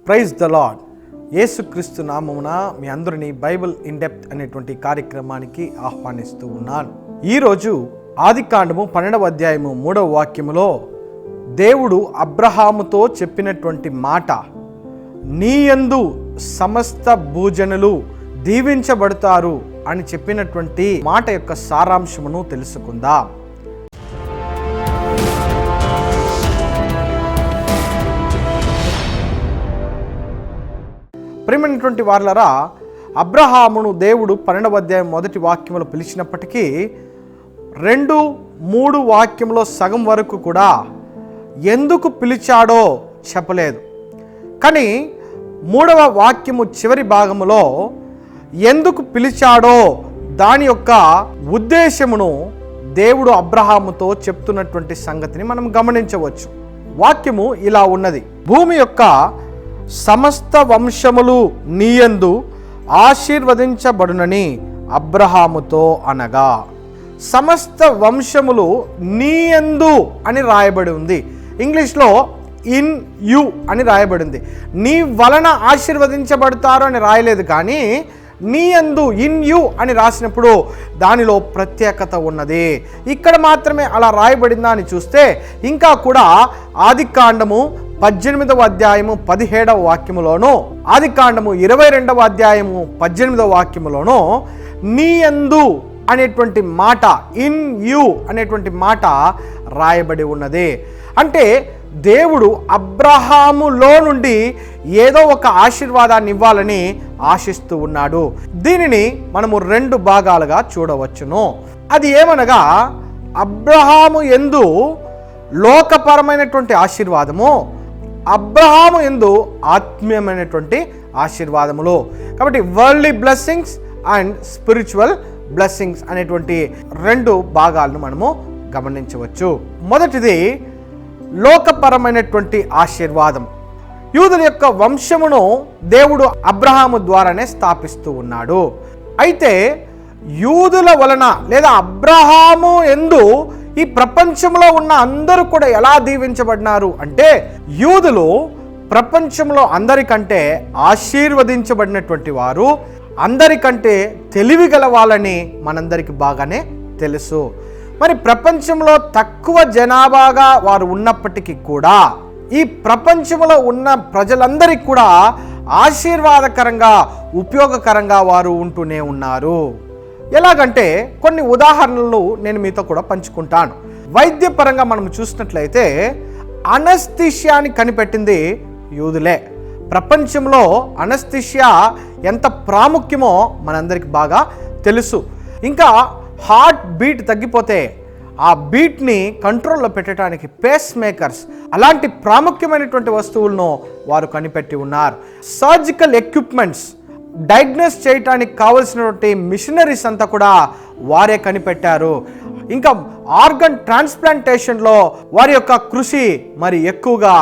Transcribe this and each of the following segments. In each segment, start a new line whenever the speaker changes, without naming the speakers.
Praise the lord. యేసుక్రీస్తు నామమున మీ అందరినీ బైబిల్ ఇన్ డెప్త్ అనేటువంటి కార్యక్రమానికి ఆహ్వానిస్తూ ఉన్నాను. ఈరోజు ఆదికాండము 12వ అధ్యాయము 3వ వాక్యములో దేవుడు అబ్రహాముతో చెప్పినటువంటి మాట, నీయందు సమస్త భూజనులు దీవించబడతారు అని చెప్పినటువంటి మాట యొక్క సారాంశమును తెలుసుకుందాం. ప్రియమైనటువంటి వారలారా, అబ్రహామును దేవుడు 12వ అధ్యాయం 1వ వాక్యములో పిలిచినప్పటికీ 2-3 వాక్యంలో సగం వరకు కూడా ఎందుకు పిలిచాడో చెప్పలేదు. కానీ 3వ వాక్యము చివరి భాగములో ఎందుకు పిలిచాడో దాని యొక్క ఉద్దేశమును దేవుడు అబ్రహాముతో చెప్తున్నటువంటి సంగతిని మనం గమనించవచ్చు. వాక్యము ఇలా ఉన్నది, భూమి యొక్క సమస్త వంశములు నీయందు ఆశీర్వదించబడునని అబ్రహాముతో అనగా. సమస్త వంశములు నీయందు అని రాయబడి ఉంది. ఇంగ్లీష్లో ఇన్ యు అని రాయబడింది. నీ వలన ఆశీర్వదించబడతారు అని రాయలేదు, కానీ నీయందు ఇన్ యు అని రాసినప్పుడు దానిలో ప్రత్యేకత ఉన్నది. ఇక్కడ మాత్రమే అలా రాయబడిందా అని చూస్తే ఇంకా కూడా ఆదికాండము 18వ అధ్యాయము 17వ వాక్యములోను, ఆదికాండము 22వ అధ్యాయము 18వ వాక్యములోను నీయందు అనేటువంటి మాట, ఇన్ యు అనేటువంటి మాట రాయబడి ఉన్నది. అంటే దేవుడు అబ్రహాములో నుండి ఏదో ఒక ఆశీర్వాదాన్ని ఇవ్వాలని ఆశిస్తూ ఉన్నాడు. దీనిని మనము 2 భాగాలుగా చూడవచ్చును. అది ఏమనగా, అబ్రహాము యందు లోకపరమైనటువంటి ఆశీర్వాదము, అబ్రహాము యందు ఆత్మీయమైనటువంటి ఆశీర్వాదములు. కాబట్టి worldly blessings and spiritual blessings అనేటువంటి 2 భాగాలను మనము గమనించవచ్చు. మొదటిది లోకపరమైనటువంటి ఆశీర్వాదం. యూదుల యొక్క వంశమును దేవుడు అబ్రహాము ద్వారానే స్థాపిస్తూ ఉన్నాడు. అయితే యూదుల వలన లేదా అబ్రహాము యందు ఈ ప్రపంచంలో ఉన్న అందరూ కూడా ఎలా దీవించబడినారు అంటే, యూదులు ప్రపంచంలో అందరికంటే ఆశీర్వదించబడినటువంటి వారు, అందరికంటే తెలివి గల వాళ్ళని మనందరికీ బాగానే తెలుసు. మరి ప్రపంచంలో తక్కువ జనాభాగా వారు ఉన్నప్పటికీ కూడా ఈ ప్రపంచంలో ఉన్న ప్రజలందరికీ కూడా ఆశీర్వాదకరంగా, ఉపయోగకరంగా వారు ఉంటూనే ఉన్నారు. ఎలాగంటే కొన్ని ఉదాహరణలు నేను మీతో కూడా పంచుకుంటాను. వైద్యపరంగా మనం చూసినట్లయితే అనస్థీషియాని కనిపెట్టింది యూదులే. ప్రపంచంలో అనస్థీషియా ఎంత ప్రాముఖ్యమో మనందరికి బాగా తెలుసు. ఇంకా హార్ట్ బీట్ తగ్గిపోతే ఆ బీట్ని కంట్రోల్లో పెట్టడానికి పేస్ మేకర్స్, అలాంటి ప్రాముఖ్యమైనటువంటి వస్తువులను వారు కనిపెట్టి ఉన్నారు. సర్జికల్ ఎక్విప్మెంట్స్, డయాగ్నోస్ చేయడానికి కావలసినటువంటి మిషనరీస్ అంతా కూడా వారే కనిపెట్టారు. ఇంకా ఆర్గన్ ట్రాన్స్ప్లాంటేషన్లో వారి యొక్క కృషి మరి ఎక్కువగా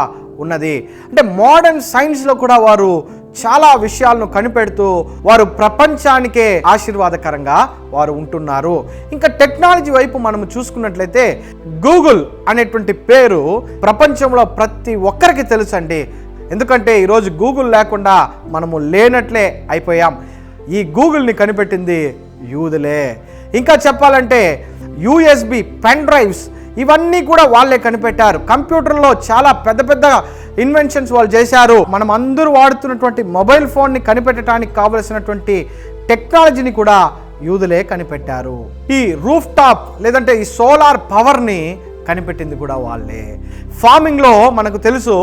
ఉన్నది. అంటే మోడర్న్ సైన్స్లో కూడా వారు చాలా విషయాలను కనిపెడుతూ వారు ప్రపంచానికే ఆశీర్వాదకరంగా వారు ఉంటున్నారు. ఇంకా టెక్నాలజీ వైపు మనం చూసుకున్నట్లయితే గూగుల్ అనేటువంటి పేరు ప్రపంచంలో ప్రతి ఒక్కరికి తెలుసండి. ఎందుకంటే ఈరోజు గూగుల్ లేకుండా మనము లేనట్లే అయిపోయాం. ఈ గూగుల్ని కనిపెట్టింది యూదులే. ఇంకా చెప్పాలంటే యూఎస్బి పెన్ డ్రైవ్స్, ఇవన్నీ కూడా వాళ్ళే కనిపెట్టారు. కంప్యూటర్లో చాలా పెద్ద పెద్ద ఇన్వెన్షన్స్ వాళ్ళు చేశారు. మనం అందరూ వాడుతున్నటువంటి మొబైల్ ఫోన్ని కనిపెట్టడానికి కావలసినటువంటి టెక్నాలజీని కూడా యూదులే కనిపెట్టారు. ఈ రూఫ్ టాప్ లేదంటే ఈ సోలార్ పవర్ని కనిపెట్టింది కూడా వాళ్ళే. ఫార్మింగ్లో మనకు తెలుసు,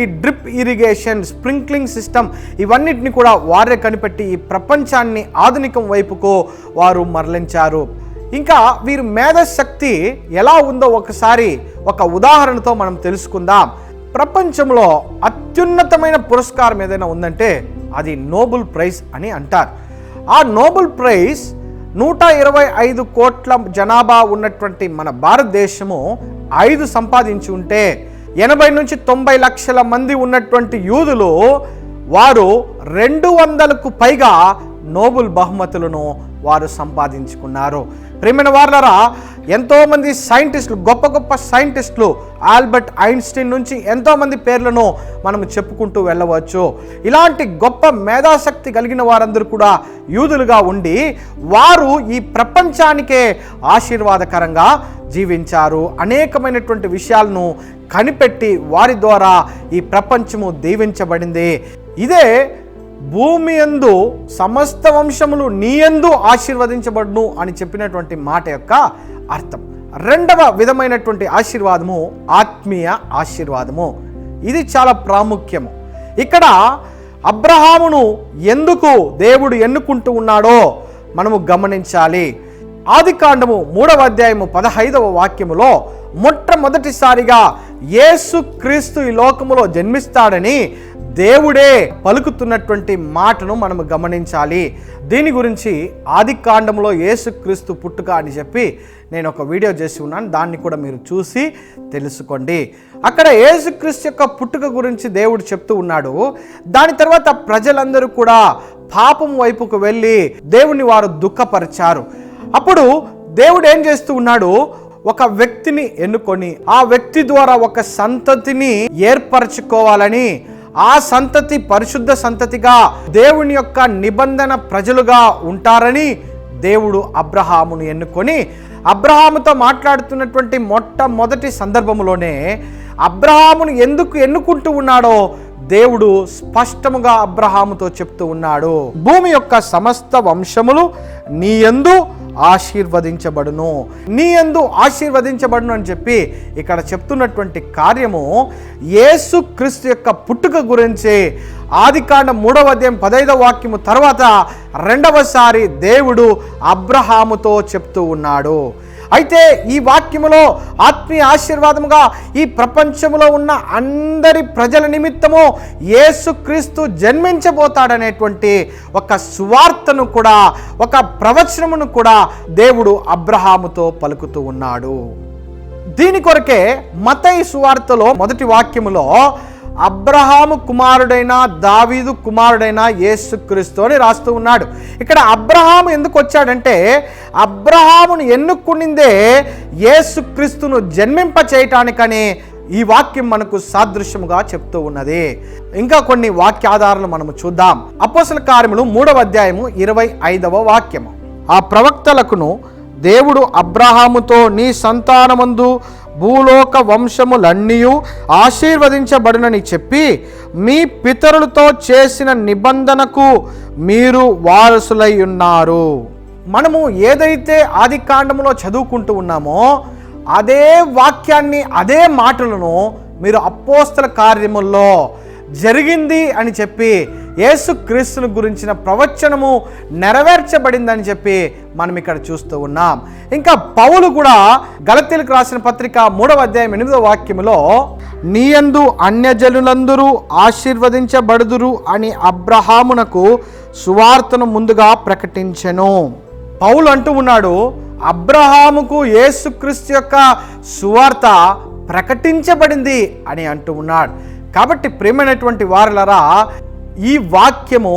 ఈ డ్రిప్ ఇరిగేషన్, స్ప్రింక్లింగ్ సిస్టమ్, ఇవన్నిటిని కూడా వారే కనిపెట్టి ఈ ప్రపంచాన్ని ఆధునికం వైపుకు వారు మరలించారు. ఇంకా వీరి మేధశక్తి ఎలా ఉందో ఒకసారి ఒక ఉదాహరణతో మనం తెలుసుకుందాం. ప్రపంచంలో అత్యున్నతమైన పురస్కారం ఏదైనా ఉందంటే అది నోబెల్ ప్రైజ్ అని అంటారు. ఆ నోబెల్ ప్రైజ్ 125 కోట్ల జనాభా ఉన్నటువంటి మన భారతదేశము 5 సంపాదించి ఉంటే 80 నుంచి 90 లక్షల మంది ఉన్నటువంటి యూదులు వారు 200కు పైగా నోబెల్ బహుమతులను వారు సంపాదించుకున్నారు. ప్రియమైన వారలారా, ఎంతోమంది సైంటిస్టులు, గొప్ప గొప్ప సైంటిస్టులు, ఆల్బర్ట్ ఐన్స్టీన్ నుంచి ఎంతోమంది పేర్లను మనం చెప్పుకుంటూ వెళ్ళవచ్చు. ఇలాంటి గొప్ప మేధాశక్తి కలిగిన వారందరూ కూడా యూదులుగా ఉండి వారు ఈ ప్రపంచానికే ఆశీర్వాదకరంగా జీవించారు. అనేకమైనటువంటి విషయాలను కనిపెట్టి వారి ద్వారా ఈ ప్రపంచము దీవించబడింది. ఇదే భూమి యందు సమస్త వంశములు నీ యందు ఆశీర్వదించబడును అని చెప్పినటువంటి మాట యొక్క అర్థం. రెండవ విధమైనటువంటి ఆశీర్వాదము ఆత్మీయ ఆశీర్వాదము. ఇది చాలా ప్రాముఖ్యము. ఇక్కడ అబ్రహామును ఎందుకు దేవుడు ఎన్నుకుంటూ ఉన్నాడో మనము గమనించాలి. ఆదికాండము 3వ అధ్యాయము 15వ వాక్యములో మొట్టమొదటిసారిగా యేసు క్రీస్తు ఈ లోకములో జన్మిస్తాడని దేవుడే పలుకుతున్నటువంటి మాటను మనము గమనించాలి. దీని గురించి ఆదికాండంలో యేసుక్రీస్తు పుట్టుక అని చెప్పి నేను ఒక వీడియో చేసి ఉన్నాను, దాన్ని కూడా మీరు చూసి తెలుసుకోండి. అక్కడ యేసుక్రీస్తు యొక్క పుట్టుక గురించి దేవుడు చెప్తూ ఉన్నాడు. దాని తర్వాత ప్రజలందరూ కూడా పాపం వైపుకు వెళ్ళి దేవుని వారు దుఃఖపరిచారు. అప్పుడు దేవుడు ఏం చేస్తూ ఉన్నాడు, ఒక వ్యక్తిని ఎన్నుకొని ఆ వ్యక్తి ద్వారా ఒక సంతతిని ఏర్పరచుకోవాలని, ఆ సంతతి పరిశుద్ధ సంతతిగా దేవుని యొక్క నిబంధన ప్రజలుగా ఉంటారని దేవుడు అబ్రహామును ఎన్నుకొని అబ్రహాముతో మాట్లాడుతున్నటువంటి మొట్టమొదటి సందర్భంలోనే అబ్రహామును ఎందుకు ఎన్నుకుంటూ ఉన్నాడో దేవుడు స్పష్టముగా అబ్రహాముతో చెప్తూ ఉన్నాడు. భూమి యొక్క సమస్త వంశములు నీ యందు ఆశీర్వదించబడును, నీ యందు ఆశీర్వదించబడును అని చెప్పి ఇక్కడ చెప్తున్నటువంటి కార్యము యేసు క్రీస్తు యొక్క పుట్టుక గురించి ఆదికాండం 3వ అధ్యాయం 15వ వాక్యము తర్వాత రెండవసారి దేవుడు అబ్రహాముతో చెప్తూ ఉన్నాడు. అయితే ఈ వాక్యములో ఆత్మీయ ఆశీర్వాదముగా ఈ ప్రపంచంలో ఉన్న అందరి ప్రజల నిమిత్తము యేసుక్రీస్తు జన్మించబోతాడనేటువంటి ఒక సువార్తను కూడా, ఒక ప్రవచనమును కూడా దేవుడు అబ్రహాముతో పలుకుతూ ఉన్నాడు. దీని కొరకే మత్తయి సువార్తలో మొదటి వాక్యములో అబ్రహాము కుమారుడైన దావీదు కుమారుడైన యేసుక్రీస్తు అని రాస్తూ ఉన్నాడు. ఇక్కడ అబ్రహాము ఎందుకు వచ్చాడంటే అబ్రహామును ఎన్నుకునిందే యేసుక్రీస్తును జన్మింప చేయటానికని ఈ వాక్యం మనకు సాదృశ్యముగా చెప్తూ ఉన్నది. ఇంకా కొన్ని వాక్యాధారాలు మనము చూద్దాం. అపోస్తల కార్యములు 3వ అధ్యాయము 25వ వాక్యము. ఆ ప్రవక్తలకును దేవుడు అబ్రహాముతో నీ సంతానమందు భూలోక వంశములన్నీయు ఆశీర్వదించబడునని చెప్పి మీ పితరులతో చేసిన నిబంధనకు మీరు వారసులై ఉన్నారు. మనము ఏదైతే ఆదికాండములో చదువుకుంటూ ఉన్నామో అదే వాక్యాన్ని, అదే మాటలను మీరు అపోస్తల కార్యముల్లో జరిగింది అని చెప్పి యేసుక్రీస్తుని గురించిన ప్రవచనము నెరవేర్చబడిందని చెప్పి మనం ఇక్కడ చూస్తూ ఉన్నాం. ఇంకా పౌలు కూడా గలతీయులకు రాసిన పత్రిక 3వ అధ్యాయం 8వ వాక్యములో నీయందు అన్యజనులందరూ ఆశీర్వదించబడుదురు అని అబ్రహామునకు సువార్తను ముందుగా ప్రకటించెను. పౌలు అంటూ ఉన్నాడు, అబ్రహాముకు యేసుక్రీస్తు యొక్క సువార్త ప్రకటించబడింది అని అంటూ ఉన్నాడు. కాబట్టి ప్రియమైనటువంటి వారలారా, ఈ వాక్యము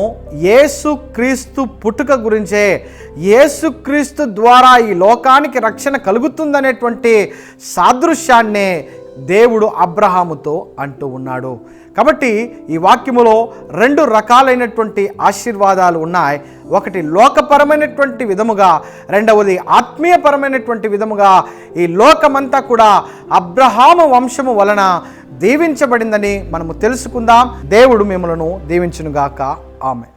యేసుక్రీస్తు పుట్టుక గురించే, యేసుక్రీస్తు ద్వారా ఈ లోకానికి రక్షణ కలుగుతుందనేటువంటి సాదృశ్యాన్నే దేవుడు అబ్రహాముతో అంటూ ఉన్నాడు. కాబట్టి ఈ వాక్యములో 2 రకాలైనటువంటి ఆశీర్వాదాలు ఉన్నాయి. ఒకటి లోకపరమైనటువంటి విధముగా, రెండవది ఆత్మీయపరమైనటువంటి విధముగా ఈ లోకమంతా కూడా అబ్రహాము వంశము వలన దీవించబడిందని మనము తెలుసుకుందాం. దేవుడు మిమ్మలను దీవించునుగాక. ఆమేన్.